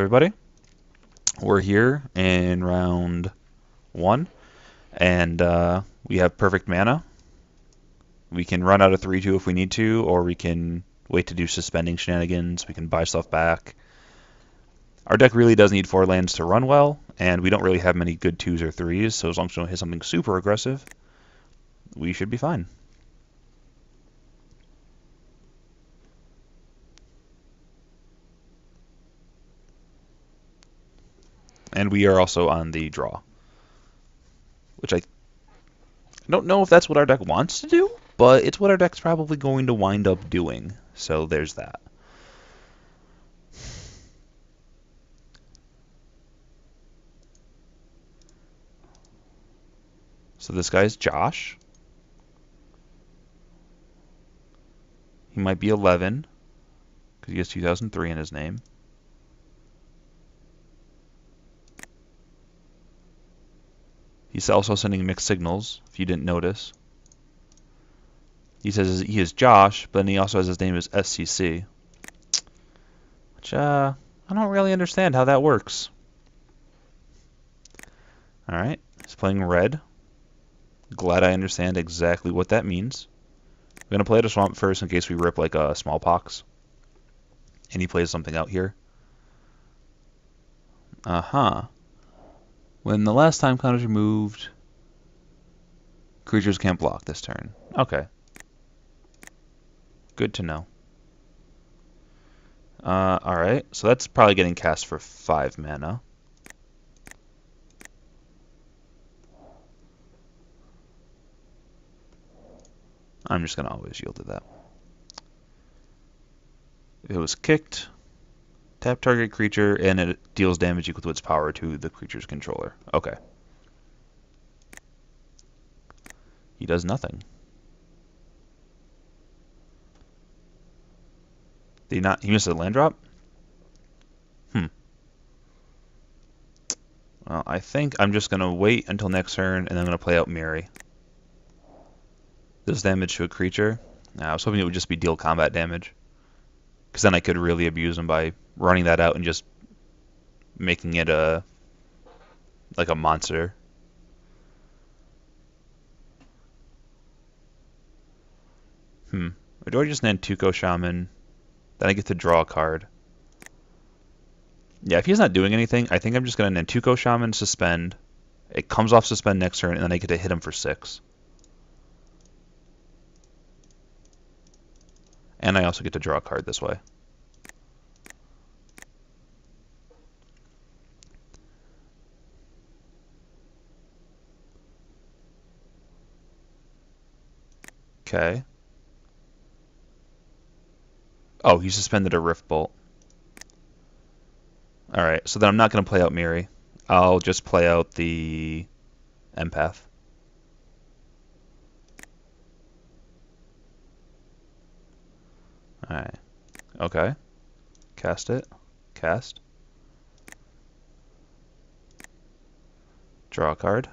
everybody. We're here in round one, and we have perfect mana. We can run out of 3-2 if we need to, or we can wait to do suspending shenanigans. We can buy stuff back. Our deck really does need 4 lands to run well, and we don't really have many good 2s or 3s, so as long as we don't hit something super aggressive, we should be fine. And we are also on the draw, which I don't know if that's what our deck wants to do, but it's what our deck's probably going to wind up doing. So there's that. So this guy's Josh. He might be 11 because he has 2003 in his name. He's also sending mixed signals, if you didn't notice. He says he is Josh, but then he also has his name as SCC. Which, I don't really understand how that works. Alright, he's playing red. Glad I understand exactly what that means. I'm going to play the swamp first in case we rip like a smallpox. And he plays something out here. Uh-huh. When the last time counter is removed, creatures can't block this turn. Okay. Good to know. Alright, so that's probably getting cast for 5 mana. I'm just going to always yield to that. If it was kicked, tap target creature, and it deals damage equal to its power to the creature's controller. Okay. He does nothing. Did he not? He missed a land drop? Well, I think I'm just going to wait until next turn, and I'm going to play out Miri. This damage to a creature. I was hoping it would just be deal combat damage, because then I could really abuse him by running that out and just making it like a monster. Or do I just Nantuko Shaman? Then I get to draw a card. Yeah, if he's not doing anything, I think I'm just going to Nantuko Shaman, suspend. It comes off suspend next turn, and then I get to hit him for 6. And I also get to draw a card this way. Okay. Oh, he suspended a Rift Bolt. Alright, so then I'm not going to play out Miri. I'll just play out the Empath. Alright. Okay. Cast it. Cast. Draw a card.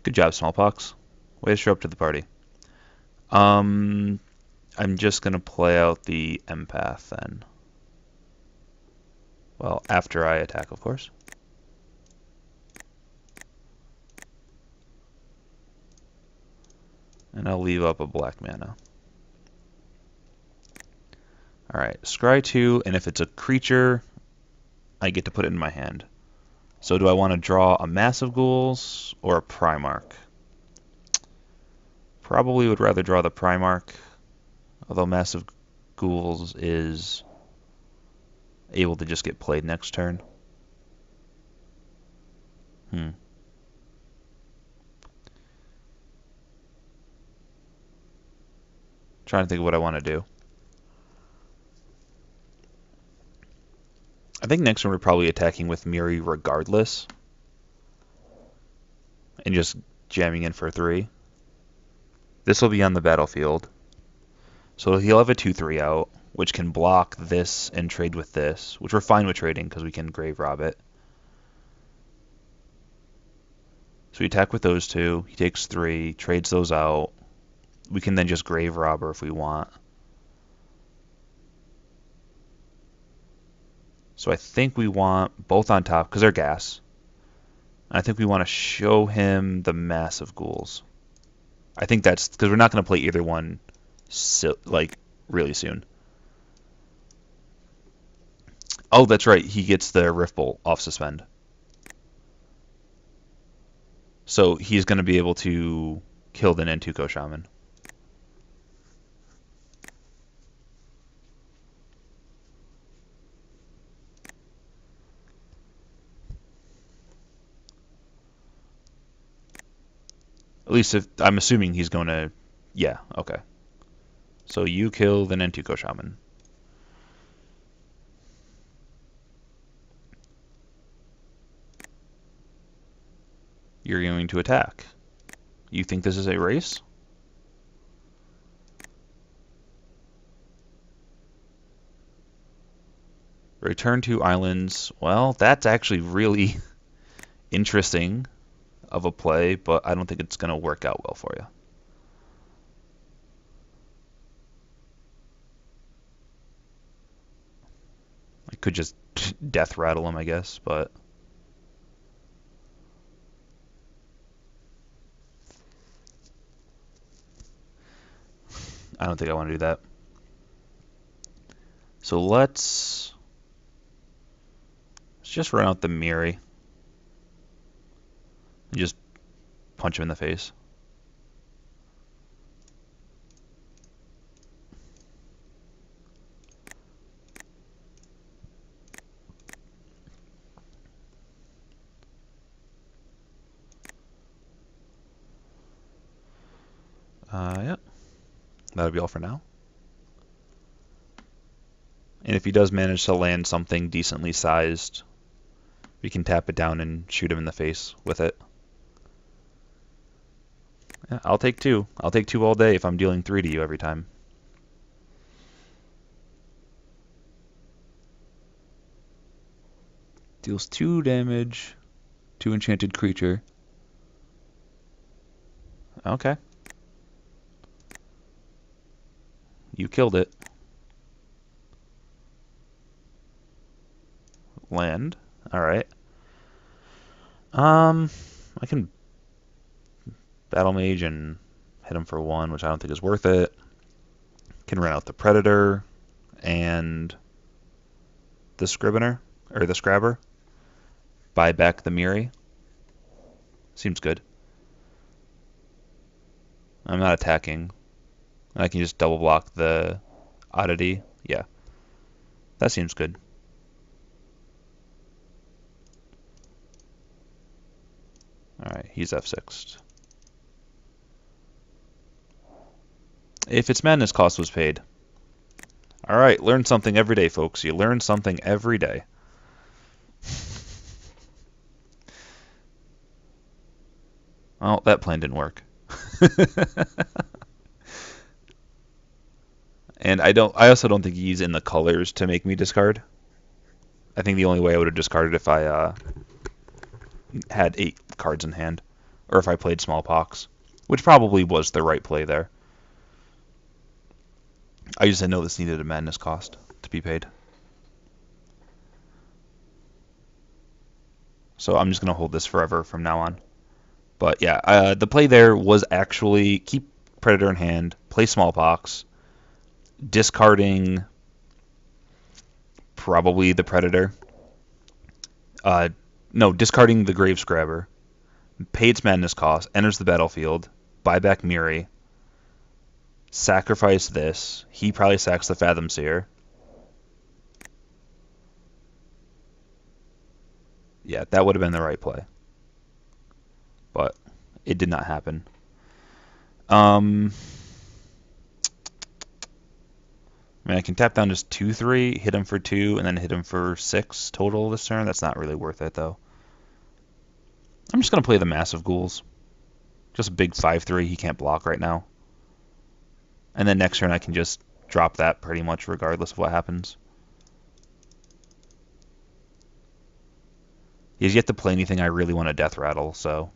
Good job, Smallpox. Way to show up to the party. I'm just going to play out the Empath then. Well, after I attack, of course. And I'll leave up a black mana. Alright, scry 2, and if it's a creature, I get to put it in my hand. So do I want to draw a Massive Ghouls or a Primarch? Probably would rather draw the Primarch, although Massive Ghouls is able to just get played next turn. Trying to think of what I want to do. I think next turn we're probably attacking with Miri regardless. And just jamming in for 3. This will be on the battlefield. So he'll have a 2-3 out, which can block this and trade with this, which we're fine with trading because we can Grave Rob it. So we attack with those 2. He takes 3, trades those out. We can then just Grave Robber if we want. So I think we want both on top because they're gas. I think we want to show him the massive ghouls. I think that's because we're not going to play either one like really soon. Oh, that's right. He gets the Rift Bolt off suspend. So he's going to be able to kill the Nantuko Shaman. At least if I'm assuming he's going to. Yeah, okay. So you kill the Nantuko Shaman. You're going to attack. You think this is a race? Return to islands. Well, that's actually really interesting of a play, but I don't think it's going to work out well for you. I could just death rattle him, I guess, but I don't think I want to do that. So let's just run out the Miri and just punch him in the face. Yep. That'll be all for now. And if he does manage to land something decently sized, we can tap it down and shoot him in the face with it. Yeah, I'll take two. I'll take two all day if I'm dealing 3 to you every time. Deals 2 damage to enchanted creature. Okay. You killed it. Land. Alright. I can Battle Mage and hit him for 1, which I don't think is worth it. Can run out the Predator and the Scrivener, or the Scrabber. Buy back the Miri. Seems good. I'm not attacking. I can just double block the Oddity. Yeah. That seems good. Alright, he's F6'd. If its madness cost was paid. Alright, learn something every day, folks. You learn something every day. Oh, that plan didn't work. And I also don't think he's in the colors to make me discard. I think the only way I would have discarded if I had 8 cards in hand, or if I played Smallpox, which probably was the right play there. I just didn't know this needed a madness cost to be paid. So I'm just going to hold this forever from now on. But yeah, the play there was actually keep Predator in hand, play Smallpox, discarding probably the Predator. No, discarding the Grave Scrabber, pay its madness cost, enters the battlefield, buy back Miri, sacrifice this. He probably sacks the Fathom Seer. Yeah, that would have been the right play. But it did not happen. I mean, I can tap down just 2/3, hit him for 2, and then hit him for 6 total this turn. That's not really worth it, though. I'm just going to play the Massive Ghouls. Just a big 5/3 he can't block right now. And then next turn I can just drop that pretty much regardless of what happens. He has yet to play anything I really want to death rattle, so.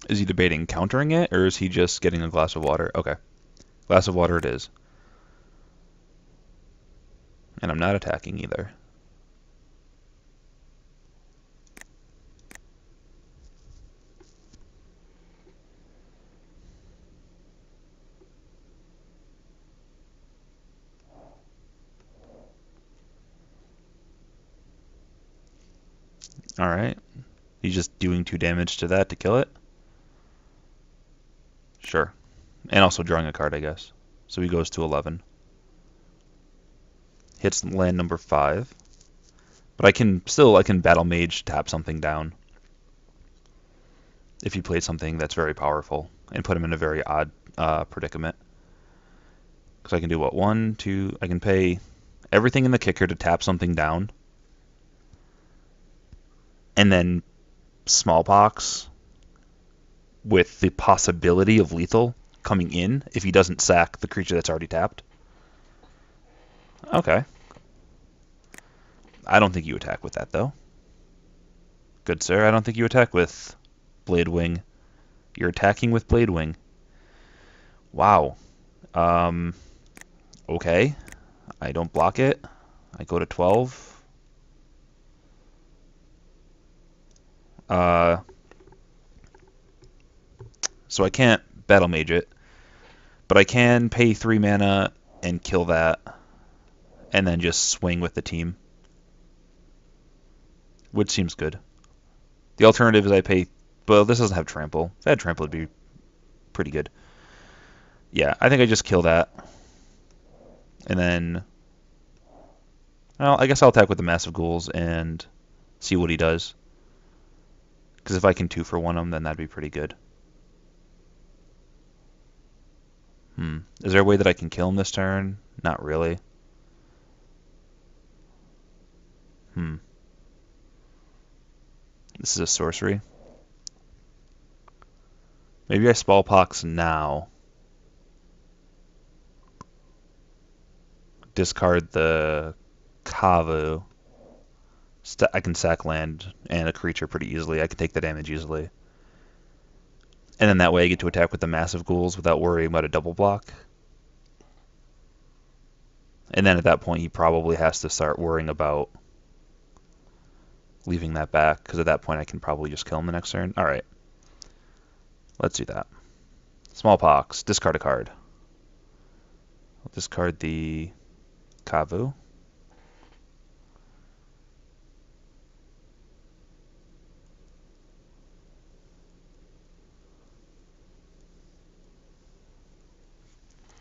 Is he debating countering it, or is he just getting a glass of water? Okay. Glass of water it is. And I'm not attacking either. Alright. He's just doing 2 damage to that to kill it? Sure. And also drawing a card, I guess. So he goes to 11. Hits land number 5. But I can Battle Mage tap something down. If he played something that's very powerful and put him in a very odd predicament. Because I can do what? 1, 2, I can pay everything in the kicker to tap something down. And then Smallpox with the possibility of lethal coming in if he doesn't sack the creature that's already tapped. Okay. I don't think you attack with that, though. Good sir, I don't think you attack with Blade Wing. You're attacking with Blade Wing. Wow. Okay. I don't block it. I go to 12. So I can't Battle Mage it, but I can pay 3 mana and kill that, and then just swing with the team, which seems good. The alternative is I pay, well, this doesn't have trample. If I had trample, it'd be pretty good. Yeah, I think I just kill that, and then, well, I guess I'll attack with the Massive Ghouls and see what he does. Because if I can 2-for-1 him, then that'd be pretty good. Is there a way that I can kill him this turn? Not really. This is a sorcery. Maybe I Smallpox now. Discard the Kavu. I can sack land and a creature pretty easily. I can take the damage easily. And then that way I get to attack with the Massive Ghouls without worrying about a double block. And then at that point he probably has to start worrying about leaving that back, because at that point I can probably just kill him the next turn. Alright. Let's do that. Smallpox. Discard a card. I'll discard the Kavu.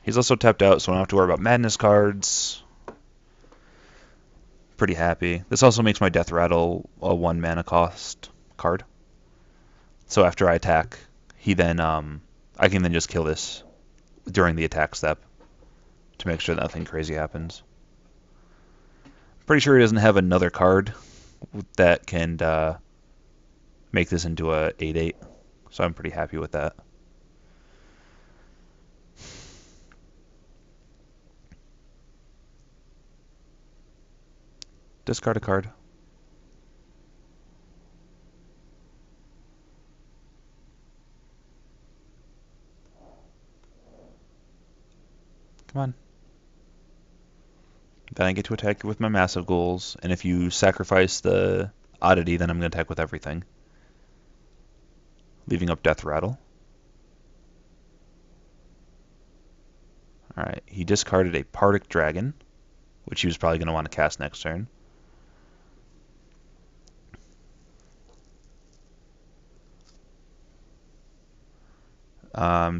He's also tapped out, so I don't have to worry about madness cards. Pretty happy. This also makes my Death Rattle a 1 mana cost card. So after I attack, he then I can then just kill this during the attack step to make sure that nothing crazy happens. Pretty sure he doesn't have another card that can make this into a 8/8, so I'm pretty happy with that. Discard a card. Come on. Then I get to attack with my Massive Ghouls, and if you sacrifice the Oddity, then I'm going to attack with everything. Leaving up Death Rattle. Alright, he discarded a Pardic Dragon, which he was probably going to want to cast next turn.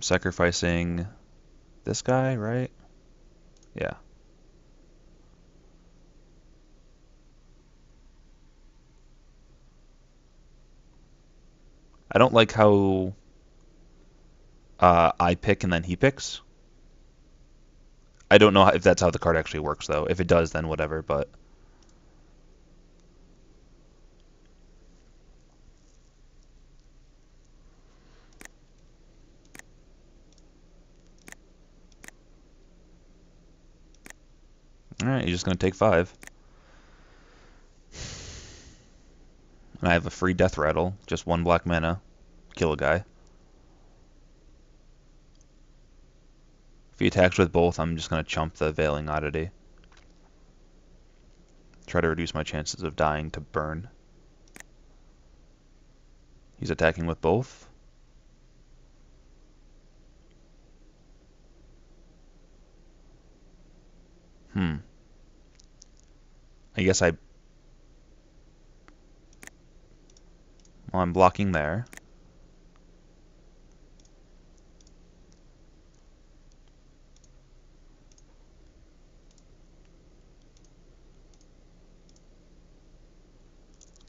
Sacrificing this guy, right? Yeah. I don't like how I pick and then he picks. I don't know if that's how the card actually works, though. If it does, then whatever, but... Alright, you're just going to take 5. And I have a free Death Rattle, just 1 black mana, kill a guy. If he attacks with both, I'm just going to chump the Veiling Oddity. Try to reduce my chances of dying to burn. He's attacking with both. I guess well, I'm blocking there.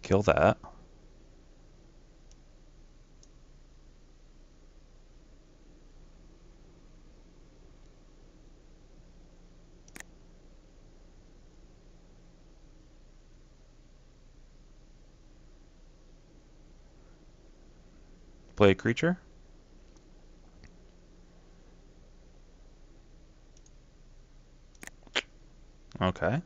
Kill that. Play a creature. Okay.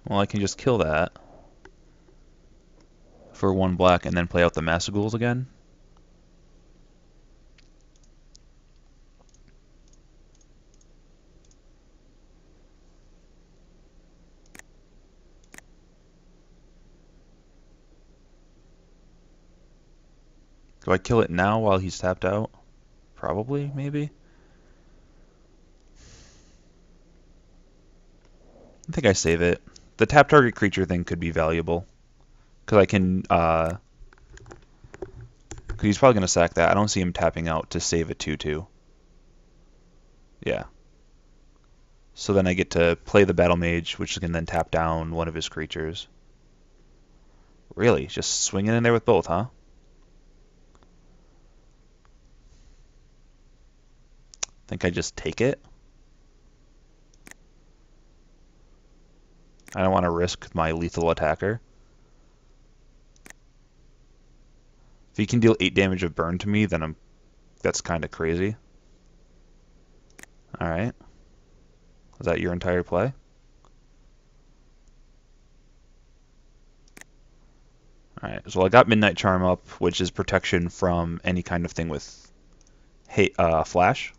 Well, I can just kill that for 1 black and then play out the Massacools again. Do I kill it now while he's tapped out? Probably, maybe. I think I save it. The tap target creature thing could be valuable. Because I can, cause he's probably going to sack that. I don't see him tapping out to save a 2/2. Yeah. So then I get to play the Battle Mage, which can then tap down one of his creatures. Really? Just swinging in there with both, huh? Think I just take it? I don't want to risk my lethal attacker. If he can deal 8 damage of burn to me, then that's kind of crazy. Alright. Is that your entire play? Alright, so I got Midnight Charm up, which is protection from any kind of thing with flash.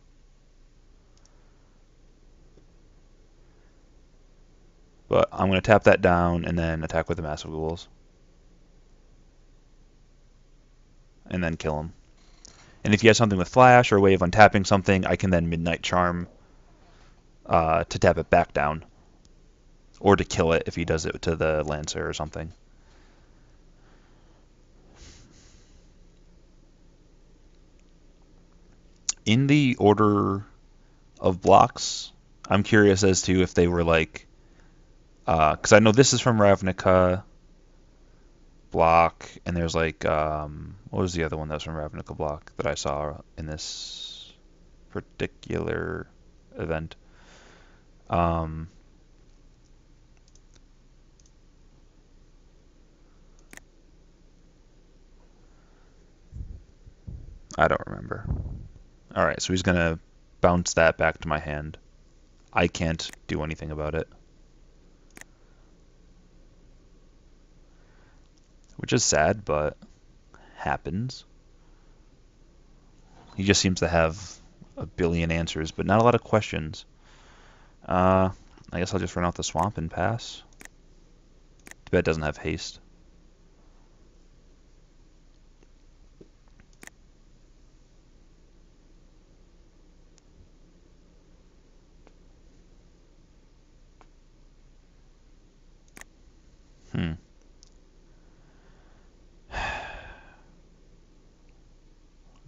But I'm going to tap that down and then attack with the Massacools. And then kill him. And if he has something with flash or a way of untapping something, I can then Midnight Charm to tap it back down. Or to kill it if he does it to the Lancer or something. In the order of blocks, I'm curious as to if they were like, because I know this is from Ravnica block, and there's like, what was the other one that was from Ravnica block that I saw in this particular event? I don't remember. All right, so he's gonna bounce that back to my hand. I can't do anything about it. Which is sad, but happens. He just seems to have a billion answers, but not a lot of questions. I guess I'll just run out the swamp and pass. Too bad it doesn't have haste.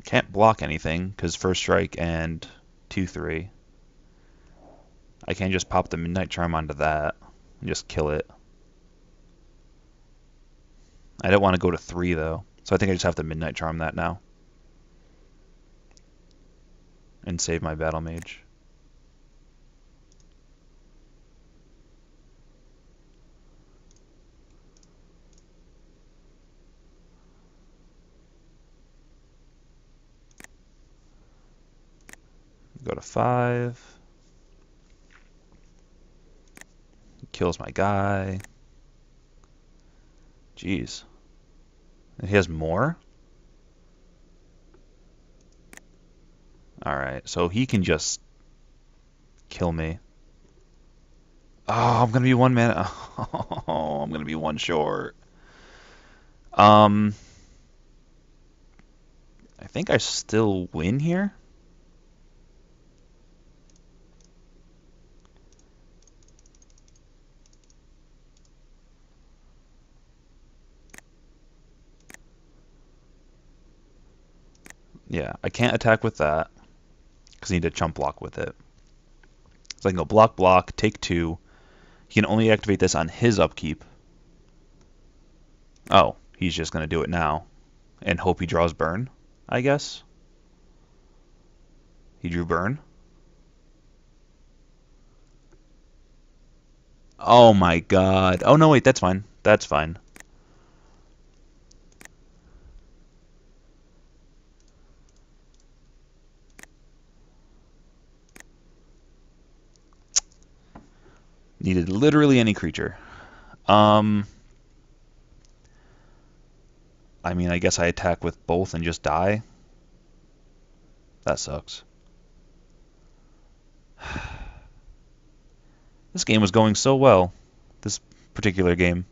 Can't block anything because first strike and 2/3. I can just pop the Midnight Charm onto that and just kill it. I don't want to go to 3 though, so I think I just have to Midnight Charm that now and save my Battle Mage. Go to 5. Kills my guy. Jeez. He has more? Alright, so he can just kill me. Oh, I'm gonna be one man. Oh, I'm gonna be one short. Um, I think I still win here. Yeah, I can't attack with that because I need to chump block with it. So I can go block, block, take two. He can only activate this on his upkeep. Oh, he's just gonna do it now and hope he draws burn, I guess. He drew burn. Oh my god. Oh no, wait, that's fine. That's fine. Needed literally any creature. Um, I mean, I guess I attack with both and just die. That sucks. This game was going so well, this particular game.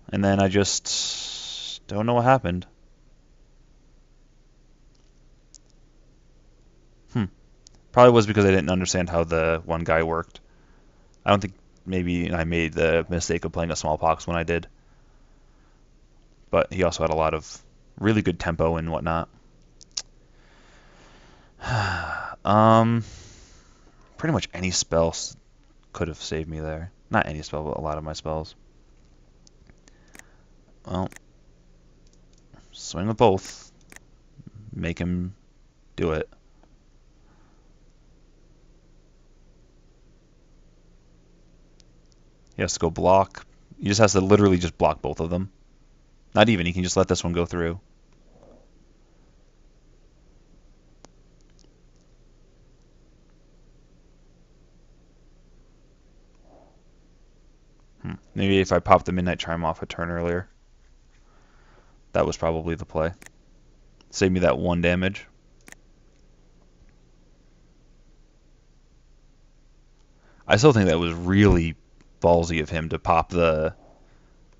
And then I just don't know what happened. Probably was because I didn't understand how the one guy worked. I don't think maybe I made the mistake of playing a smallpox when I did. But he also had a lot of really good tempo and whatnot. um, Pretty much any spell could have saved me there. Not any spell, but a lot of my spells. Well, swing with both. Make him do it. He has to go block. He just has to literally just block both of them. Not even. He can just let this one go through. Maybe if I popped the Midnight Chime off a turn earlier. That was probably the play. Save me that one damage. I still think that was really ballsy of him to pop the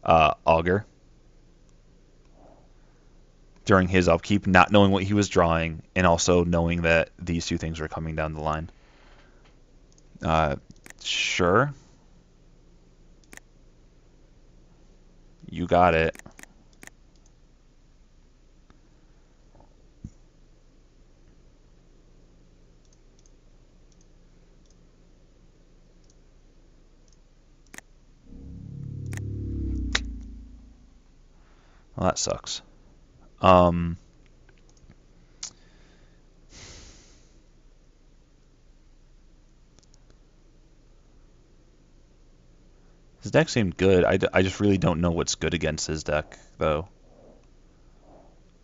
Augur during his upkeep, not knowing what he was drawing, and also knowing that these two things were coming down the line. Sure. You got it. Well, that sucks. Um, his deck seemed good. I just really don't know what's good against his deck, though.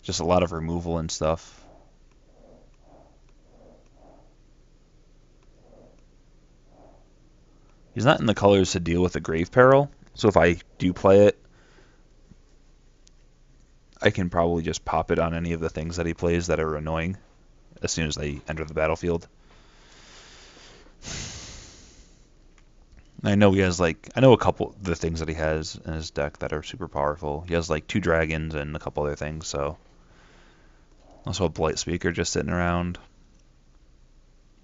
Just a lot of removal and stuff. He's not in the colors to deal with the Grave Peril, so if I do play it, I can probably just pop it on any of the things that he plays that are annoying as soon as they enter the battlefield. I know he has I know a couple of the things that he has in his deck that are super powerful. He has like 2 dragons and a couple other things, so also a Blight Speaker just sitting around.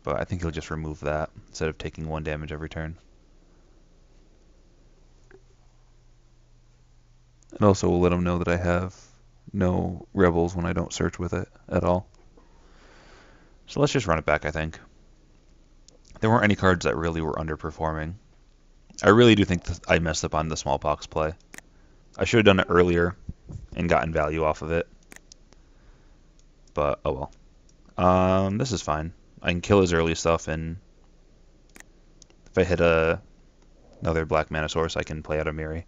But I think he'll just remove that instead of taking 1 damage every turn. And also will let him know that I have no rebels when I don't search with it at all. So let's just run it back, I think. There weren't any cards that really were underperforming. I really do think I messed up on the smallpox play. I should have done it earlier and gotten value off of it. But oh well. This is fine. I can kill his early stuff, and if I hit another black mana source, I can play out a Miri.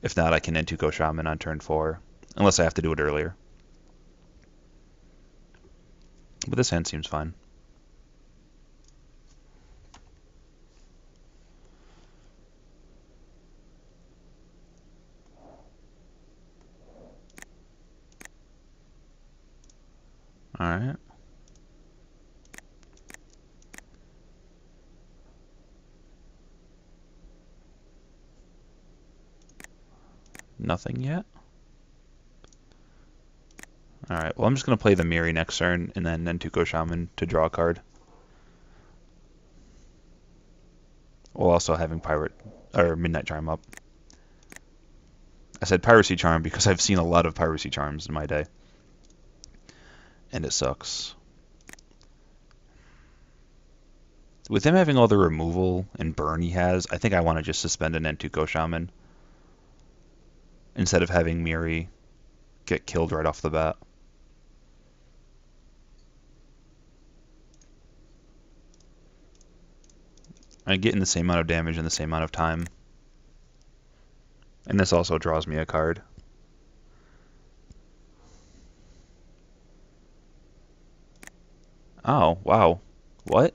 If not, I can Entuko Shaman on turn 4, unless I have to do it earlier. But this hand seems fine. Alright. Nothing yet. Alright, well I'm just going to play the Miri next turn and then Nentuko Shaman to draw a card. While also having Midnight Charm up. I said Piracy Charm because I've seen a lot of Piracy Charms in my day. And it sucks. With him having all the removal and burn he has, I think I want to just suspend an Nentuko Shaman instead of having Miri get killed right off the bat. I'm getting the same amount of damage in the same amount of time. And this also draws me a card. Oh, wow. What?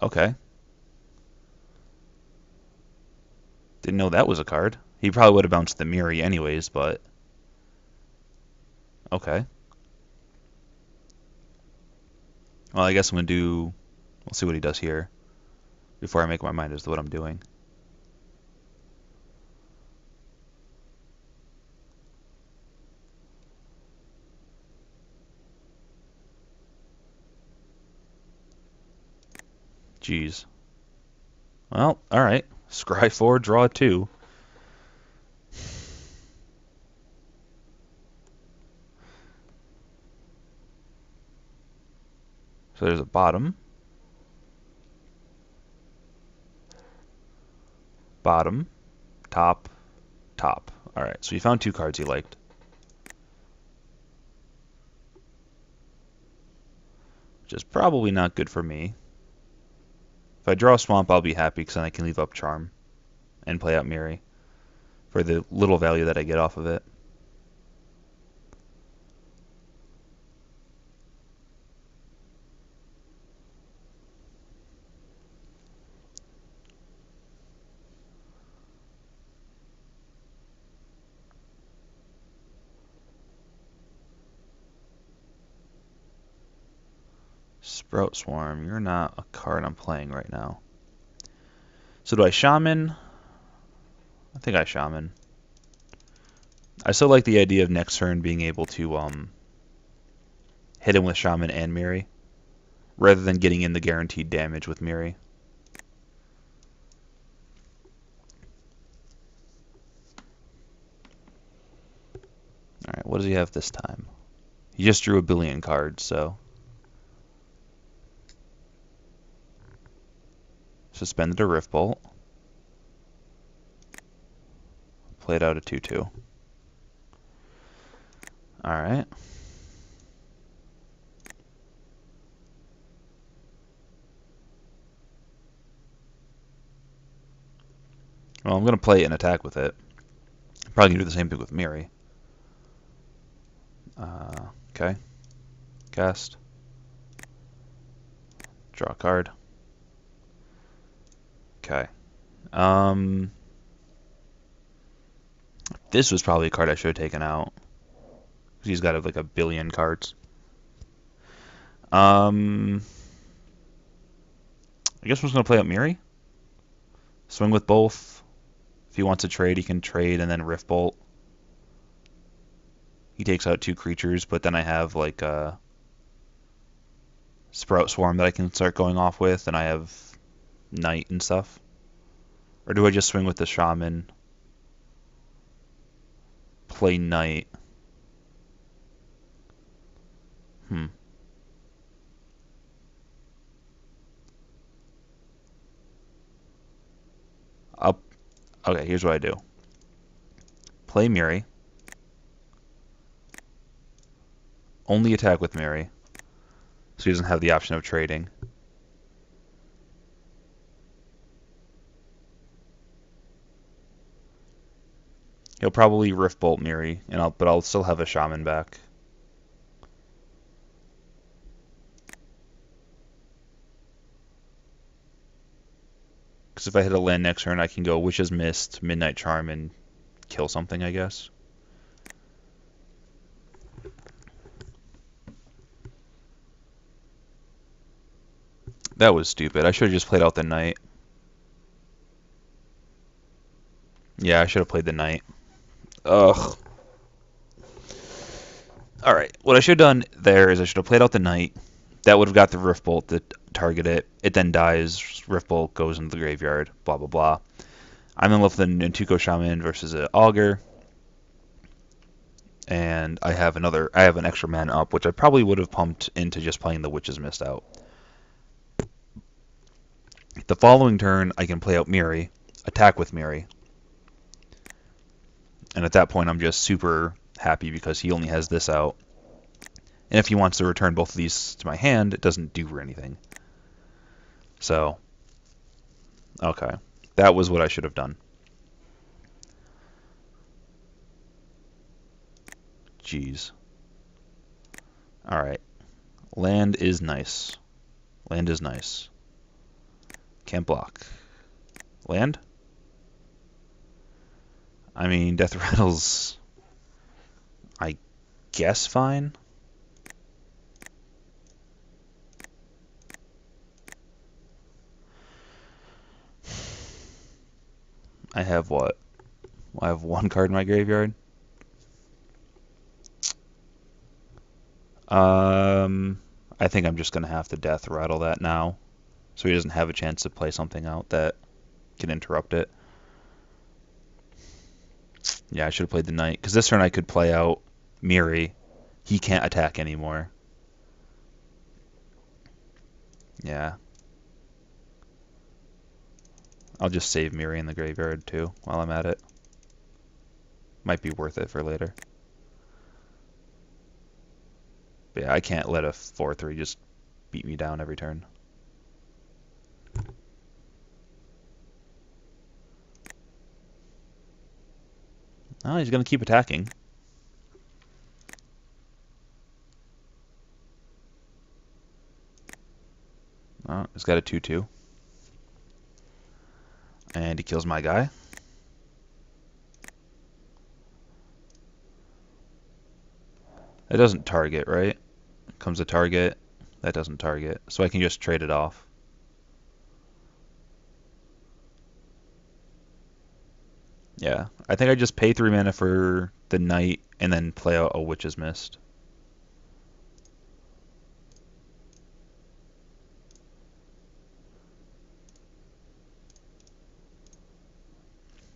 Okay. Didn't know that was a card. He probably would have bounced the Miri anyways, but... Okay. Well, I guess I'm going to do... We'll see what he does here before I make my mind as to what I'm doing. Jeez. Well, alright. Scry 4, draw 2. So there's a bottom. Bottom. Top. Top. Alright, so you found 2 cards you liked. Which is probably not good for me. If I draw a Swamp, I'll be happy because then I can leave up Charm and play out Miri for the little value that I get off of it. Sprout Swarm, you're not a card I'm playing right now. So do I Shaman? I think I Shaman. I still like the idea of next turn being able to hit him with Shaman and Miri, rather than getting in the guaranteed damage with Miri. Alright, what does he have this time? He just drew a billion cards, so... Suspended a Rift Bolt. Played out a 2-2. Alright. Well, I'm going to play and attack with it. Probably going to do the same thing with Miri. Okay. Cast. Draw a card. Okay. This was probably a card I should have taken out. Because he's got like a billion cards. I guess we're just going to play out Miri. Swing with both. If he wants to trade, he can trade and then Rift Bolt. He takes out 2 creatures, but then I have like a Sprout Swarm that I can start going off with, and I have Knight and stuff. Or do I just swing with the Shaman, play Knight? Okay, here's what I do. Play Miri. Only attack with Miri. So he doesn't have the option of trading. He'll probably Rift Bolt Miri, but I'll still have a Shaman back. Because if I hit a land next turn, I can go Witch's Mist, Midnight Charm, and kill something, I guess. That was stupid. I should have just played out the knight. Yeah, I should have played the knight. Ugh. Alright, what I should have done there is I should have played out the knight. That would have got the Rift Bolt to target it. It then dies. Rift Bolt goes into the graveyard. Blah, blah, blah. I'm in love with the Nantuko Shaman versus an Augur. And I have an extra mana up, which I probably would have pumped into just playing the Witch's Mist out. The following turn, I can play out Miri, attack with Miri. And at that point, I'm just super happy because he only has this out. And if he wants to return both of these to my hand, it doesn't do anything. So, okay. That was what I should have done. Jeez. Alright. Land is nice. Land is nice. Can't block. Land? I mean, Death Rattle's, I guess, fine. I have what? I have one card in my graveyard. I think I'm just going to have to Death Rattle that now, so he doesn't have a chance to play something out that can interrupt it. Yeah, I should have played the Knight, because this turn I could play out Miri. He can't attack anymore. Yeah. I'll just save Miri in the graveyard, too, while I'm at it. Might be worth it for later. But yeah, I can't let a 4-3 just beat me down every turn. Oh, he's going to keep attacking. Oh, he's got a 2-2. And he kills my guy. That doesn't target, right? Comes a target. That doesn't target. So I can just trade it off. Yeah. I think I just pay 3 mana for the Knight and then play out a Witch's Mist.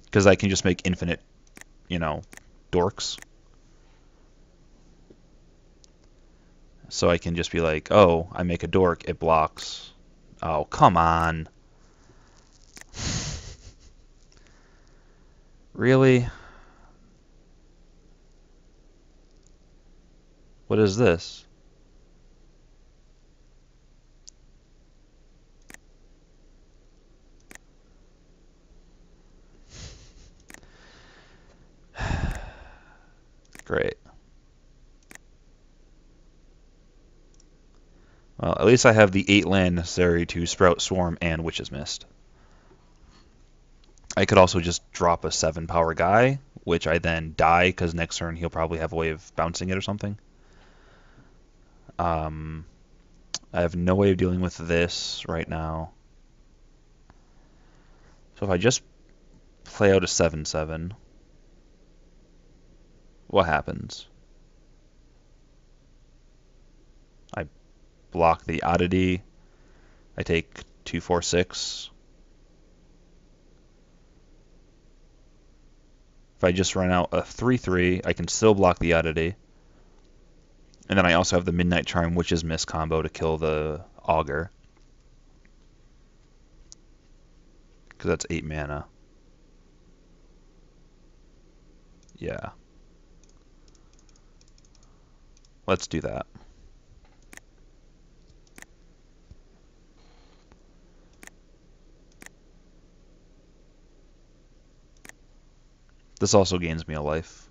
Because I can just make infinite, dorks. So I can just be like, oh, I make a dork, it blocks. Oh, come on. Really? What is this? Great. Well, at least I have the 8 land necessary to Sprout, Swarm, and Witch's Mist. I could also just drop a 7 power guy, which I then die because next turn he'll probably have a way of bouncing it or something. I have no way of dealing with this right now. So if I just play out a 7/7, what happens? I block the oddity. I take 2/4/6. If I just run out a 3/3, I can still block the oddity. And then I also have the Midnight Charm Witch's Mist combo to kill the Augur. Because that's 8 mana. Yeah. Let's do that. This also gains me a life.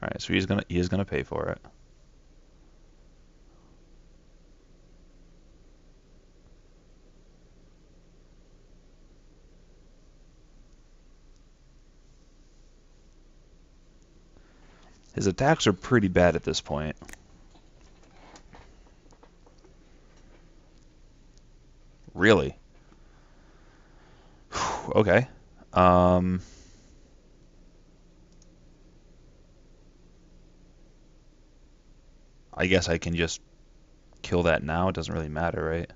Alright, so he is gonna pay for it. His attacks are pretty bad at this point. Really? Okay. Um, I guess I can just kill that now. It doesn't really matter, right?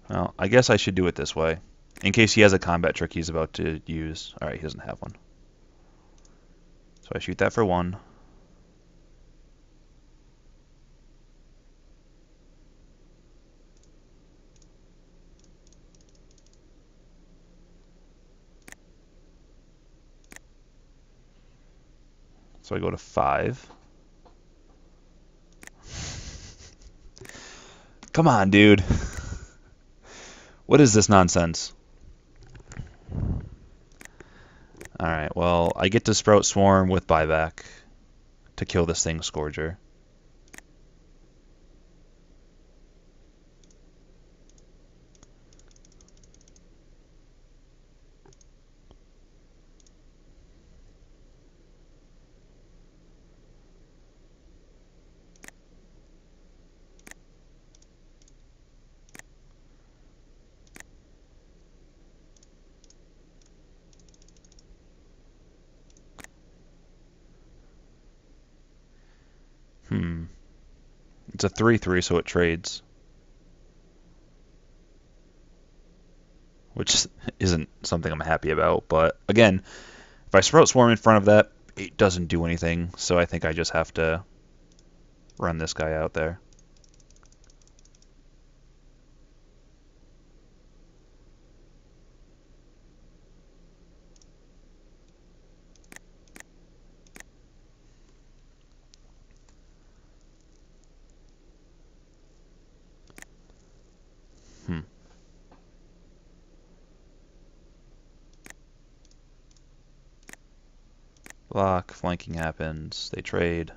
Well, I guess I should do it this way. In case he has a combat trick he's about to use. Alright, he doesn't have one. So I shoot that for 1. So I go to 5. Come on, dude. What is this nonsense? Alright, well, I get to Sprout Swarm with buyback to kill this thing, Scourger. It's a 3/3, so it trades. Which isn't something I'm happy about, but again, if I Sprout Swarm in front of that, it doesn't do anything, so I think I just have to run this guy out there. Hmm. Block, flanking happens, they trade.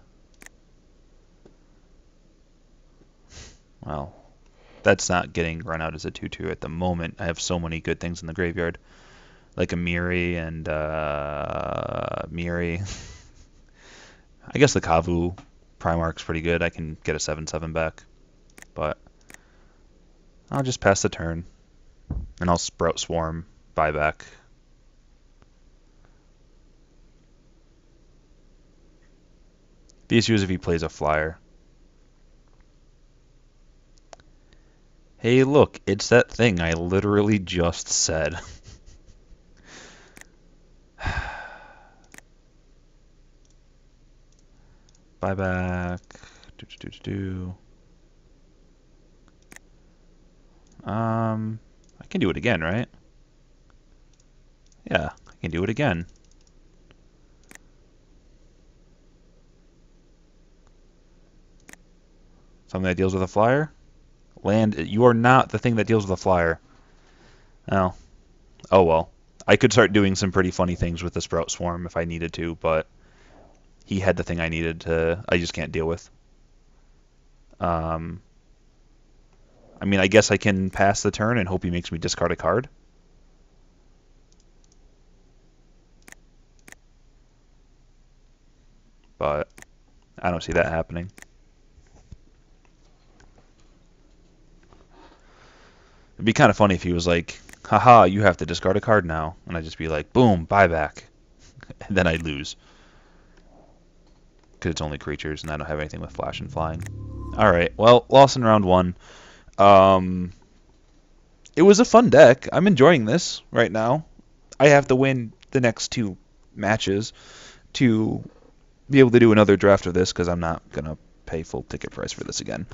Well, that's not getting run out as a 2/2 at the moment. I have so many good things in the graveyard, like a Miri and Miri. I guess the Kavu Primarch's pretty good. I can get a 7/7 back, but I'll just pass the turn, and I'll Sprout Swarm buyback. The issue is if he plays a flyer. Hey, look, it's that thing I literally just said. Buyback. I can do it again, right? Yeah, I can do it again. Something that deals with a flyer? Land, you are not the thing that deals with a flyer. Oh. Oh well. I could start doing some pretty funny things with the Sprout Swarm if I needed to, but he had the thing I needed to, I just can't deal with. I mean, I guess I can pass the turn and hope he makes me discard a card. But I don't see that happening. It'd be kind of funny if he was like, haha, you have to discard a card now. And I'd just be like, boom, buyback. And then I'd lose. Because it's only creatures and I don't have anything with flash and flying. Alright, well, lost in round 1. It was a fun deck. I'm enjoying this right now. I have to win the next 2 matches to be able to do another draft of this because I'm not going to pay full ticket price for this again.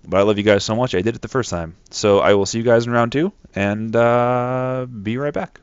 But I love you guys so much. I did it the first time. So I will see you guys in round 2 and be right back.